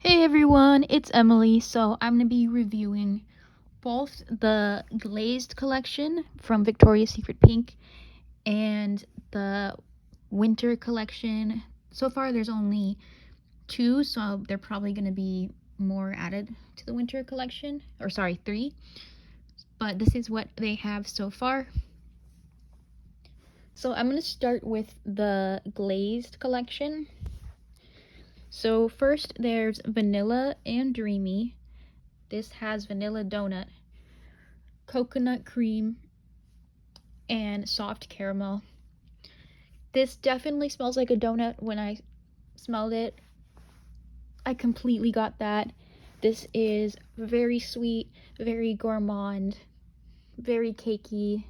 Hey everyone, it's Emily. So I'm going to be reviewing both the Glazed collection from Victoria's Secret Pink and the Winter collection. So far there's only two, so they're probably going to be more added to the Winter collection. Or sorry, three. But this is what they have so far. So I'm going to start with the Glazed collection. So first there's Vanilla and Dreamy. This has vanilla donut, coconut cream, and soft caramel. This definitely smells like a donut when I smelled it. I completely got that. This is very sweet, very gourmand, very cakey,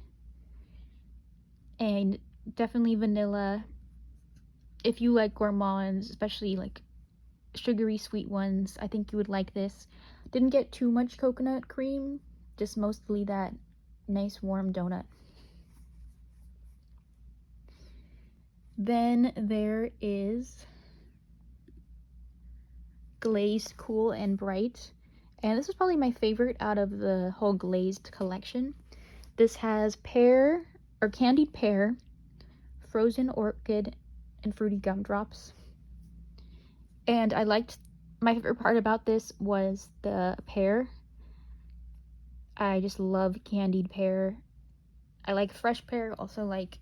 and definitely vanilla. If you like gourmands, especially like sugary sweet ones, I think you would like this. Didn't get too much coconut cream, just mostly that nice warm donut. Then there is Glazed Cool and Bright, and this is probably my favorite out of the whole Glazed collection. This has pear or candied pear, frozen orchid, and fruity gumdrops. And I liked, my favorite part about this was the pear. I just love candied pear. I like fresh pear, also like,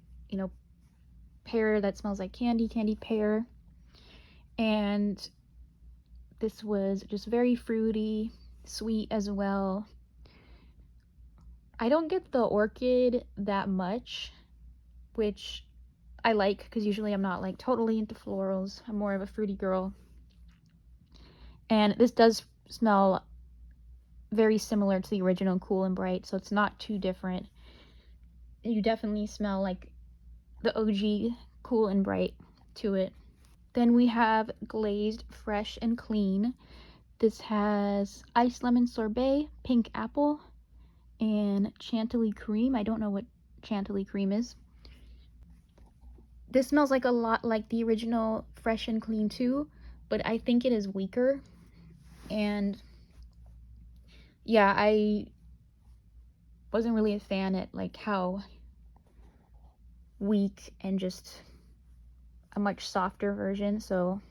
pear that smells like candied pear. And this was just very fruity, sweet as well. I don't get the orchid that much, which I like because usually I'm not like totally into florals. I'm more of a fruity girl. And this does smell very similar to the original Cool and Bright, so it's not too different. You definitely smell like the OG Cool and Bright to it. Then we have Glazed Fresh and Clean. This has iced lemon sorbet, pink apple, and chantilly cream. I don't know what chantilly cream is. This smells like a lot like the original Fresh and Clean too, but I think it is weaker. And yeah, I wasn't really a fan at like how weak and just a much softer version, so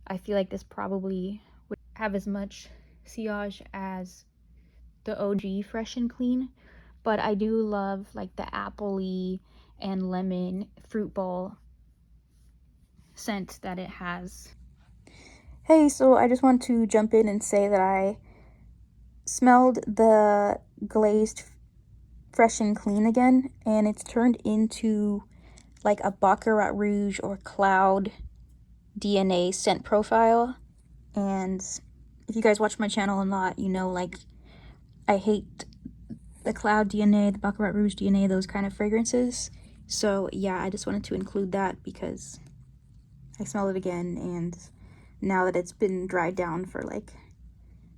I feel like this probably would have as much sillage as the OG Fresh and Clean, but I do love like the appley and lemon fruit bowl scent that it has. Hey, so I just want to jump in and say that I smelled the Glazed Fresh and Clean again, and it's turned into like a Baccarat Rouge or Cloud DNA scent profile. And if you guys watch my channel a lot, you know, like, I hate the Cloud DNA, the Baccarat Rouge DNA, those kind of fragrances. So yeah, I just wanted to include that because I smelled it again, and now that it's been dried down for like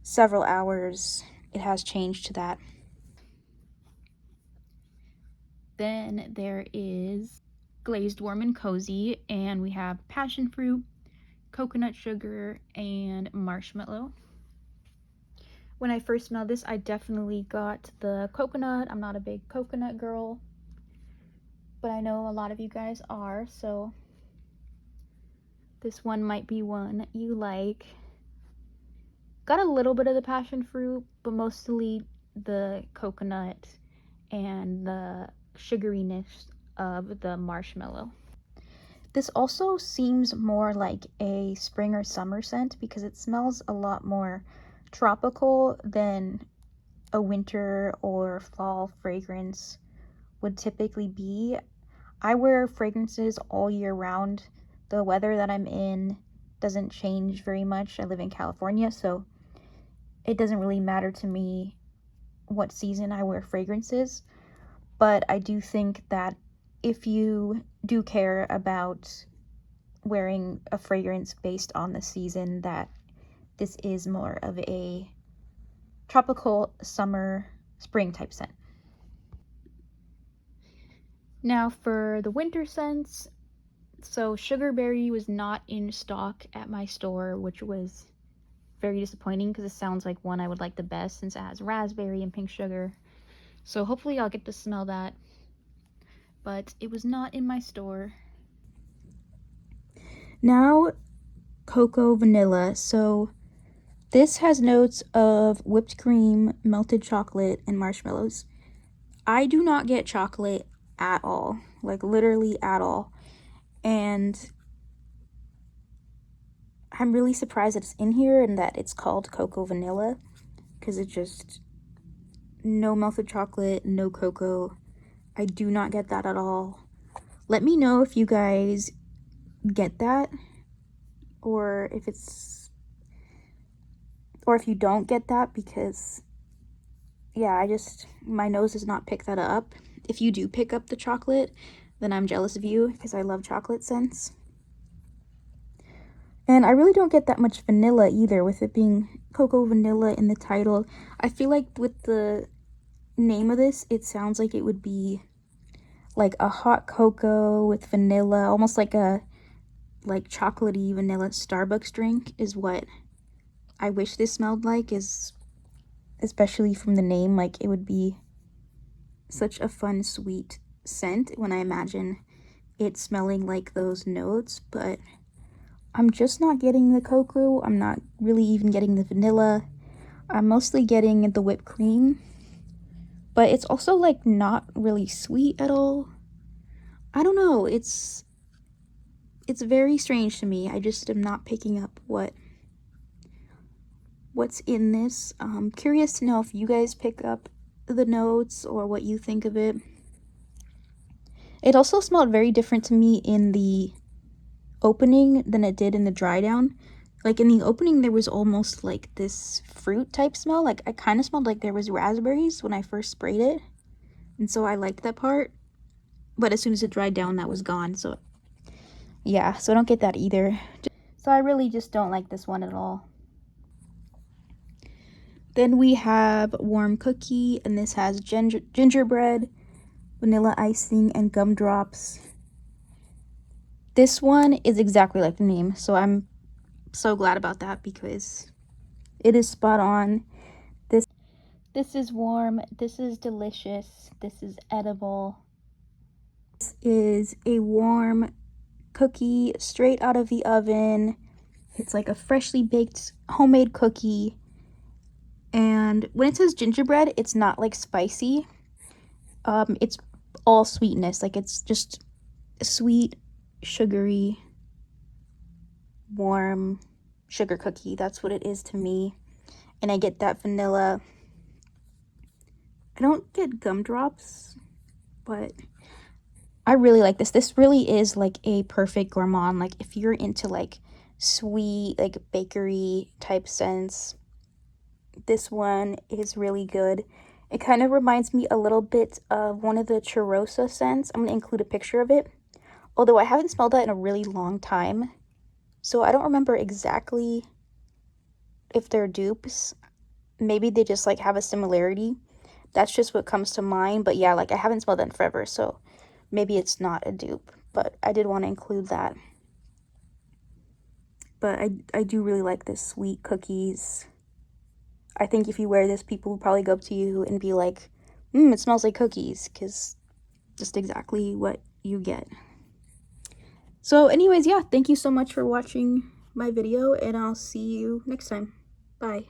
several hours, it has changed to that. Then there is Glazed Warm and Cozy, and we have passion fruit, coconut sugar, and marshmallow. When I first smelled this, I definitely got the coconut. I'm not a big coconut girl, but I know a lot of you guys are, so this one might be one you like. Got a little bit of the passion fruit, but mostly the coconut and the sugariness of the marshmallow. This also seems more like a spring or summer scent because it smells a lot more tropical than a winter or fall fragrance would typically be. I wear fragrances all year round. The weather that I'm in doesn't change very much. I live in California, so it doesn't really matter to me what season I wear fragrances. But I do think that if you do care about wearing a fragrance based on the season, that this is more of a tropical summer spring type scent. Now for the winter scents, so Sugarberry was not in stock at my store, which was very disappointing because it sounds like one I would like the best since it has raspberry and pink sugar. So hopefully I'll get to smell that. But it was not in my store. Now, cocoa vanilla. So this has notes of whipped cream, melted chocolate, and marshmallows. I do not get chocolate at all, like literally at all. And I'm really surprised that it's in here and that it's called cocoa vanilla, because it just, no melted chocolate, no cocoa. I do not get that at all. Let me know if you guys get that, or if you don't get that, because yeah, my nose does not pick that up. If you do pick up the chocolate, then I'm jealous of you, because I love chocolate scents. And I really don't get that much vanilla either, with it being cocoa vanilla in the title. I feel like with the name of this, it sounds like it would be like a hot cocoa with vanilla, almost like a chocolatey vanilla Starbucks drink is what I wish this smelled like, is especially from the name. Like, it would be such a fun sweet scent when I imagine it smelling like those notes, but I'm just not getting the cocoa. I'm not really even getting the vanilla. I'm mostly getting the whipped cream, but it's also like not really sweet at all. I don't know, it's very strange to me. I just am not picking up what's in this. Curious to know if you guys pick up the notes or what you think of it. It also smelled very different to me in the opening than it did in the dry down. Like, in the opening, there was almost like this fruit type smell. Like, I kind of smelled like there was raspberries when I first sprayed it, and so I liked that part. But as soon as it dried down, that was gone. So yeah, so I don't get that either. So I really just don't like this one at all. Then we have warm cookie, and this has gingerbread, vanilla icing, and gumdrops. This one is exactly like the name, so I'm so glad about that, because it is spot on. This is warm, this is delicious, this is edible. This is a warm cookie straight out of the oven. It's like a freshly baked homemade cookie. And when it says gingerbread, it's not like spicy. It's all sweetness. Like, it's just sweet, sugary, warm sugar cookie. That's what it is to me. And I get that vanilla. I don't get gumdrops, but I really like this. This really is like a perfect gourmand. Like, if you're into like sweet, like bakery type scents, this one is really good. It kind of reminds me a little bit of one of the Cheirosa scents. I'm going to include a picture of it, although I haven't smelled that in a really long time, so I don't remember exactly if they're dupes. Maybe they just like have a similarity. That's just what comes to mind. But yeah, like, I haven't smelled that in forever, so maybe it's not a dupe, but I did want to include that. But I do really like this sweet cookies. I think if you wear this, people will probably go up to you and be like, it smells like cookies, because just exactly what you get. So anyways, yeah, thank you so much for watching my video, and I'll see you next time. Bye.